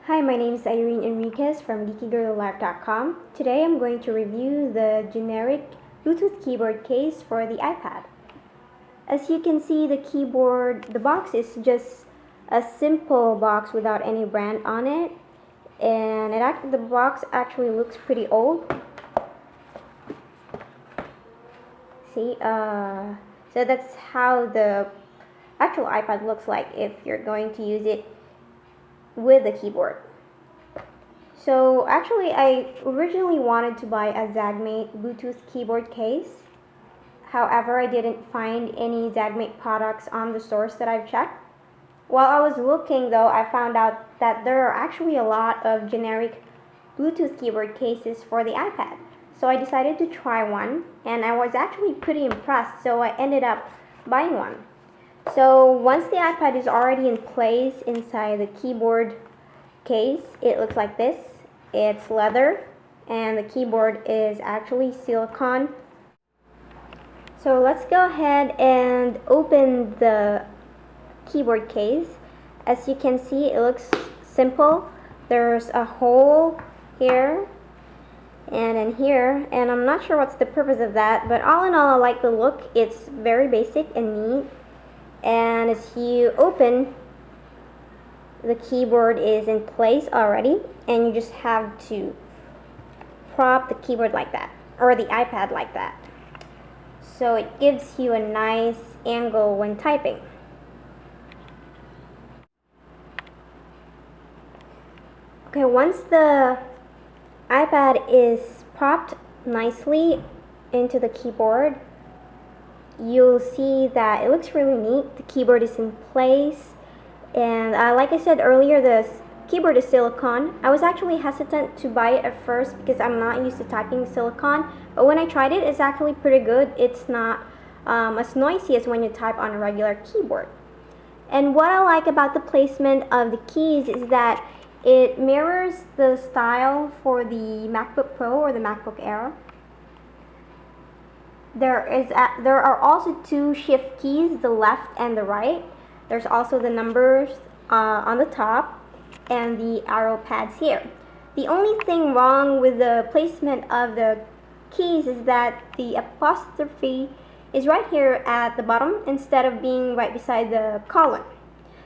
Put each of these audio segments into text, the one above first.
Hi, my name is Irene Enriquez from geekygirllife.com. Today I'm going to review the generic Bluetooth keyboard case for the iPad. As you can see, the box is just a simple box without any brand on it, and the box actually looks pretty old. See, so that's how the actual iPad looks like if you're going to use it with the keyboard. So actually, I originally wanted to buy a Zagmate Bluetooth keyboard case. However, I didn't find any Zagmate products on the stores that I've checked. While I was looking though, I found out that there are actually a lot of generic Bluetooth keyboard cases for the iPad. So I decided to try one, and I was actually pretty impressed, so I ended up buying one. So once the iPad is already in place inside the keyboard case, it looks like this. It's leather, and the keyboard is actually silicone. So let's go ahead and open the keyboard case. As you can see, it looks simple. There's a hole here and in here, and I'm not sure what's the purpose of that, but all in all, I like the look. It's very basic and neat. And as you open, the keyboard is in place already, and you just have to prop the keyboard like that, or the iPad like that, so it gives you a nice angle when typing. Okay, once the iPad is propped nicely into the keyboard, you'll see that it looks really neat. The keyboard is in place, and like I said earlier, the keyboard is silicone. I was actually hesitant to buy it at first because I'm not used to typing silicone, but when I tried it, it's actually pretty good. It's not as noisy as when you type on a regular keyboard. And what I like about the placement of the keys is that it mirrors the style for the MacBook Pro or the MacBook Air. There are also two shift keys, the left and the right. There's also the numbers on the top and the arrow pads here. The only thing wrong with the placement of the keys is that the apostrophe is right here at the bottom instead of being right beside the colon.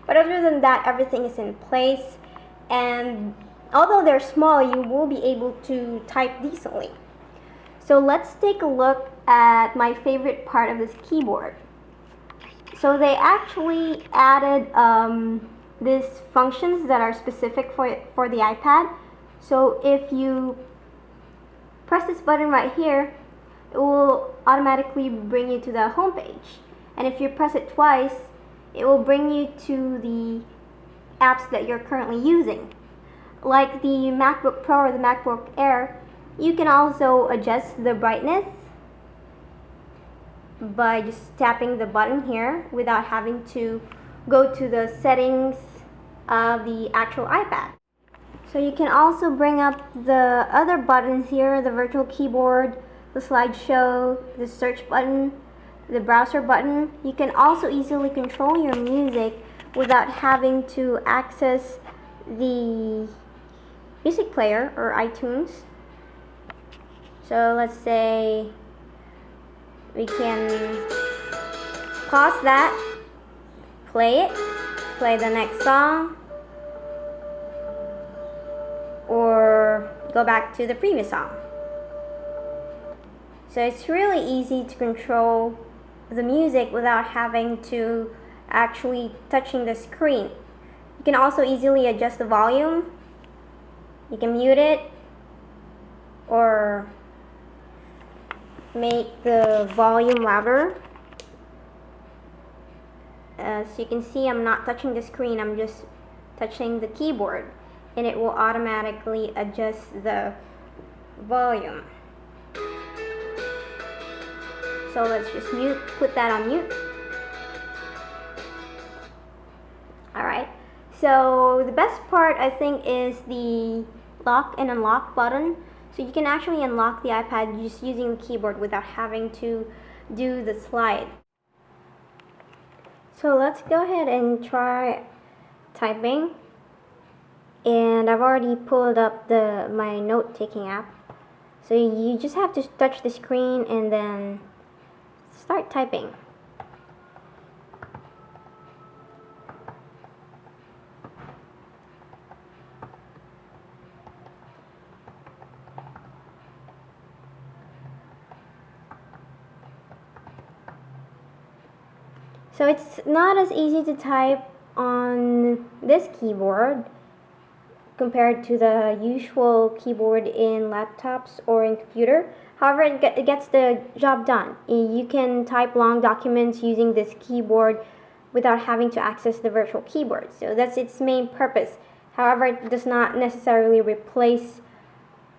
But other than that, everything is in place, and although they're small, you will be able to type decently. So let's take a look at my favorite part of this keyboard. So they actually added these functions that are specific for the iPad. So if you press this button right here, it will automatically bring you to the home page. And if you press it twice, it will bring you to the apps that you're currently using. Like the MacBook Pro or the MacBook Air, you can also adjust the brightness by just tapping the button here without having to go to the settings of the actual iPad. So you can also bring up the other buttons here, the virtual keyboard, the slideshow, the search button, the browser button. You can also easily control your music without having to access the music player or iTunes. So let's say we can pause that, play the next song, or go back to the previous song. So it's really easy to control the music without having to actually touching the screen. You can also easily adjust the volume. You can mute it or make the volume louder. So you can see I'm not touching the screen, I'm just touching the keyboard, and it will automatically adjust the volume. So let's just put that on mute. Alright, so the best part I think is the lock and unlock button. So you can actually unlock the iPad just using the keyboard without having to do the slide. So let's go ahead and try typing. and I've already pulled up my note-taking app. So you just have to touch the screen and then start typing. So it's not as easy to type on this keyboard compared to the usual keyboard in laptops or in computer. However, it gets the job done. You can type long documents using this keyboard without having to access the virtual keyboard. So that's its main purpose. However, it does not necessarily replace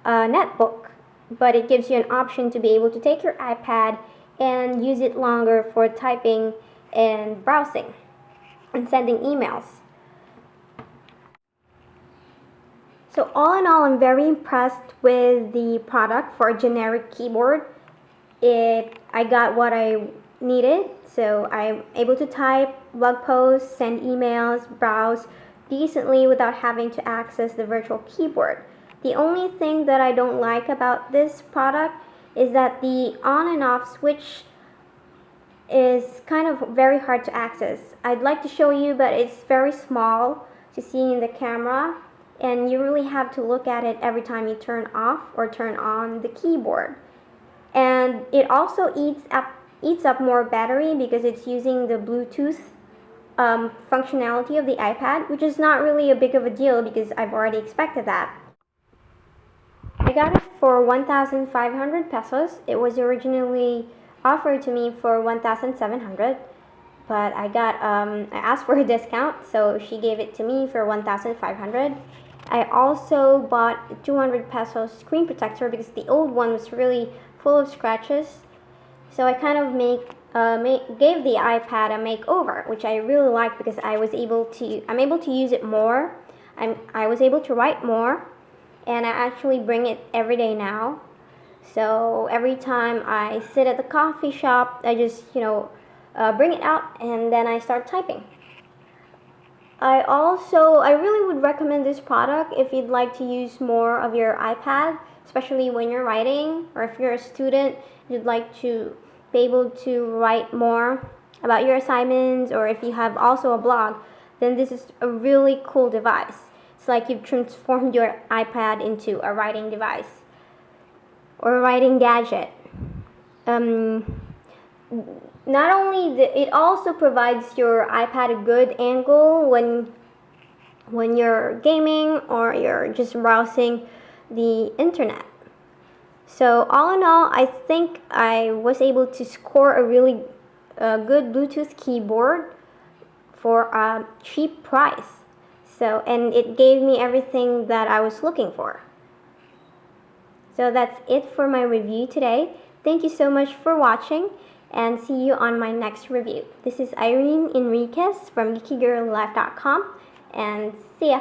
a netbook, but it gives you an option to be able to take your iPad and use it longer for typing and browsing and sending emails. So all in all, I'm very impressed with the product for a generic keyboard. I got what I needed, so I'm able to type, blog posts, send emails, browse decently without having to access the virtual keyboard. The only thing that I don't like about this product is that the on and off switch is kind of very hard to access. I'd like to show you, but it's very small to see in the camera, and you really have to look at it every time you turn off or turn on the keyboard. And it also eats up more battery because it's using the Bluetooth functionality of the iPad, which is not really a big of a deal because I've already expected that. I got it for 1,500 pesos. It was originally offered to me for 1,700, but I asked for a discount, so she gave it to me for 1,500. I also bought 200 pesos screen protector because the old one was really full of scratches. So I kind of gave the iPad a makeover, which I really like because I'm able to use it more. I was able to write more, and I actually bring it every day now. So every time I sit at the coffee shop, I just bring it out and then I start typing. I really would recommend this product if you'd like to use more of your iPad, especially when you're writing, or if you're a student, you'd like to be able to write more about your assignments, or if you have also a blog, then this is a really cool device. It's like you've transformed your iPad into a writing device or a writing gadget. Not only it also provides your iPad a good angle when you're gaming or you're just browsing the internet. So all in all, I think I was able to score a really good Bluetooth keyboard for a cheap price. And it gave me everything that I was looking for. So that's it for my review today. Thank you so much for watching, and see you on my next review. This is Irene Enriquez from geekygirllife.com, and see ya.